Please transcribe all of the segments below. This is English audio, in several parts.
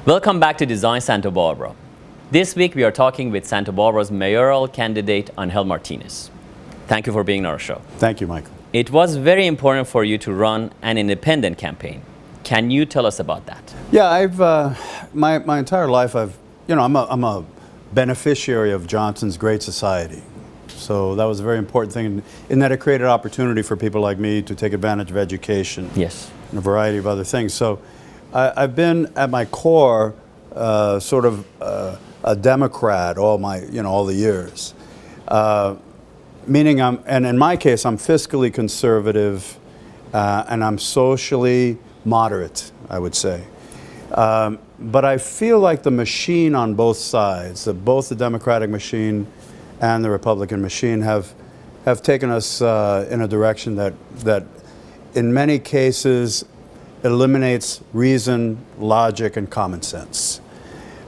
Welcome back to Design Santa Barbara. This week we are talking with Santa Barbara's mayoral candidate Angel Martinez. Thank you for being on our show. Thank you, Michael. It was very important for you to run an independent campaign. Can you tell us about that? Yeah, I've my entire life I'm a beneficiary of Johnson's Great Society. So that was a very important thing in that it created opportunity for people like me to take advantage of education. Yes. And a variety of other things. So I've been at my core sort of a Democrat all the years. Meaning and in my case, I'm fiscally conservative and I'm socially moderate, I would say. But I feel like the machine on both sides, both the Democratic machine and the Republican machine, have taken us in a direction that in many cases eliminates reason, logic, and common sense.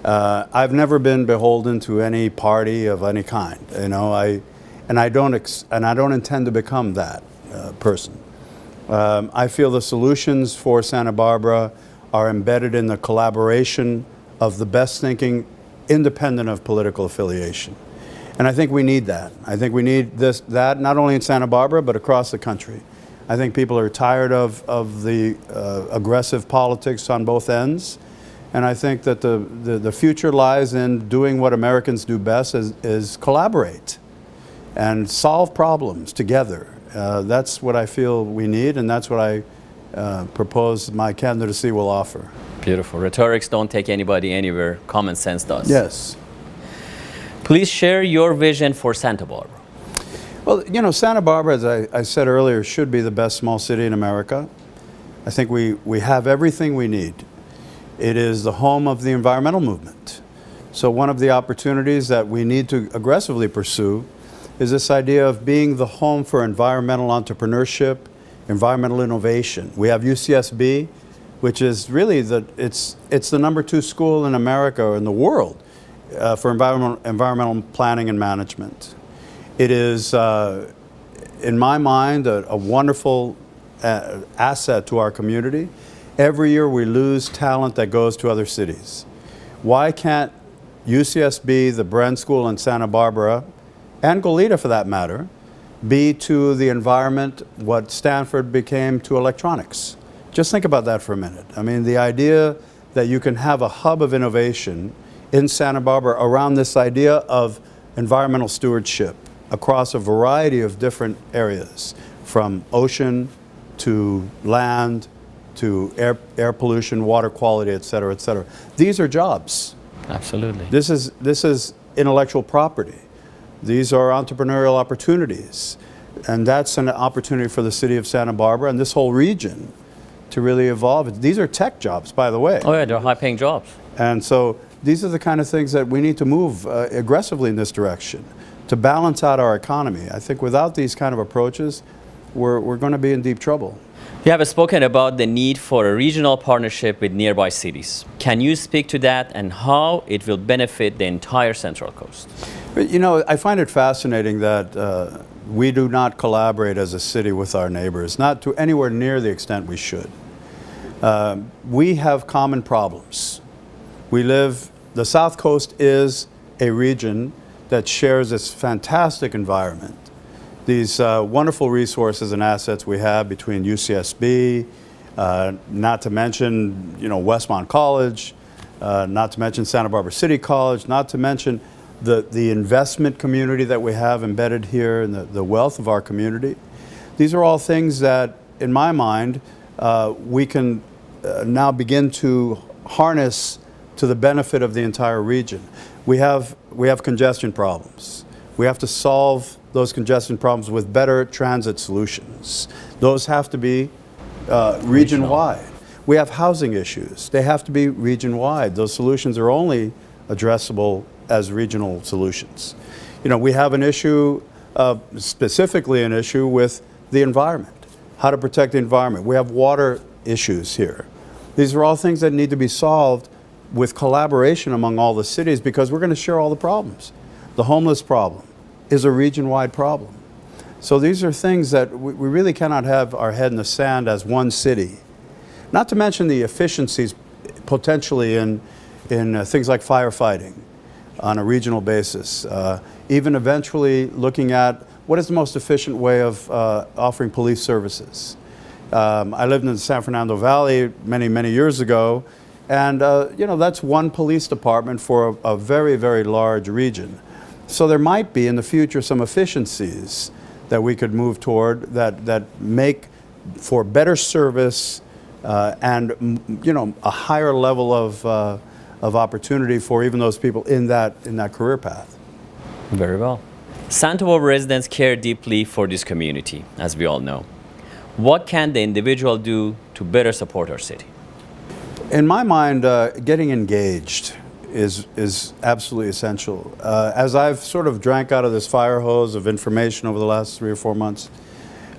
I've never been beholden to any party of any kind, and I don't intend to become that person. I feel the solutions for Santa Barbara are embedded in the collaboration of the best thinking, independent of political affiliation. And I think we need that. I think we need that not only in Santa Barbara, but across the country. I think people are tired of the aggressive politics on both ends. And I think that the future lies in doing what Americans do best, is collaborate and solve problems together. That's what I feel we need, and that's what I propose my candidacy will offer. Beautiful. Rhetorics don't take anybody anywhere. Common sense does. Yes. Please share your vision for Santa Barbara. Well, Santa Barbara, as I said earlier, should be the best small city in America. I think we have everything we need. It is the home of the environmental movement. So one of the opportunities that we need to aggressively pursue is this idea of being the home for environmental entrepreneurship, environmental innovation. We have UCSB, which is really it's the #2 school in America or in the world for environmental planning and management. It is, in my mind, a wonderful asset to our community. Every year we lose talent that goes to other cities. Why can't UCSB, the Bren School in Santa Barbara, and Goleta for that matter, be to the environment what Stanford became to electronics? Just think about that for a minute. I mean, the idea that you can have a hub of innovation in Santa Barbara around this idea of environmental stewardship across a variety of different areas, from ocean to land to air pollution, water quality, et cetera, et cetera. These are jobs. Absolutely. This is intellectual property. These are entrepreneurial opportunities. And that's an opportunity for the city of Santa Barbara and this whole region to really evolve. These are tech jobs, by the way. Oh yeah, they're high-paying jobs. And so these are the kind of things that we need to move aggressively in this direction to balance out our economy. I think without these kind of approaches, we're going to be in deep trouble. You have spoken about the need for a regional partnership with nearby cities. Can you speak to that and how it will benefit the entire Central Coast? I find it fascinating that we do not collaborate as a city with our neighbors, not to anywhere near the extent we should. We have common problems. The South Coast is a region that shares this fantastic environment. These wonderful resources and assets we have between UCSB, not to mention Westmont College, not to mention Santa Barbara City College, not to mention the investment community that we have embedded here and the wealth of our community. These are all things that, in my mind, we can now begin to harness to the benefit of the entire region. We have congestion problems. We have to solve those congestion problems with better transit solutions. Those have to be region-wide. We have housing issues. They have to be region-wide. Those solutions are only addressable as regional solutions. We have an issue, specifically an issue with the environment, how to protect the environment. We have water issues here. These are all things that need to be solved with collaboration among all the cities because we're going to share all the problems. The homeless problem is a region-wide problem. So these are things that we really cannot have our head in the sand as one city. Not to mention the efficiencies potentially in in things like firefighting on a regional basis, even eventually looking at what is the most efficient way of offering police services. I lived in the San Fernando Valley many, many years ago, and that's one police department for a very, very large region. So there might be in the future some efficiencies that we could move toward that make for better service and a higher level of opportunity for even those people in that career path. Very well. Santa Barbara residents care deeply for this community, as we all know. What can the individual do to better support our city? In my mind, getting engaged is absolutely essential. As I've sort of drank out of this fire hose of information over the last 3 or 4 months,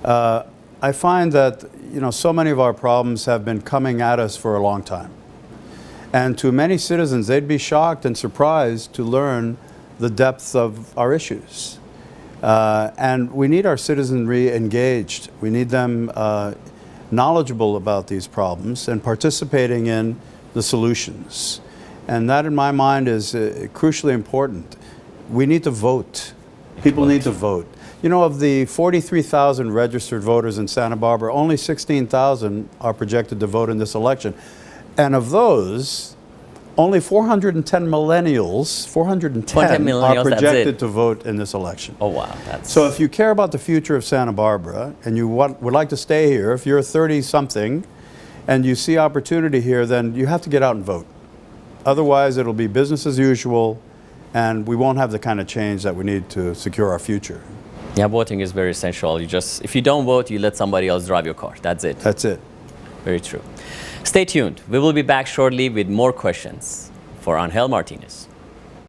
I find that so many of our problems have been coming at us for a long time. And to many citizens, they'd be shocked and surprised to learn the depth of our issues. And we need our citizenry engaged. We need them knowledgeable about these problems and participating in the solutions. And that, in my mind, is crucially important. We need to vote. People need to vote. Of the 43,000 registered voters in Santa Barbara, only 16,000 are projected to vote in this election. And of those, only 410 millennials, 410 are projected to vote in this election. Oh, wow. So if you care about the future of Santa Barbara and you would like to stay here, if you're 30-something and you see opportunity here, then you have to get out and vote. Otherwise, it'll be business as usual, and we won't have the kind of change that we need to secure our future. Yeah, voting is very essential. If you don't vote, you let somebody else drive your car. That's it. That's it. Very true. Stay tuned. We will be back shortly with more questions for Angel Martinez.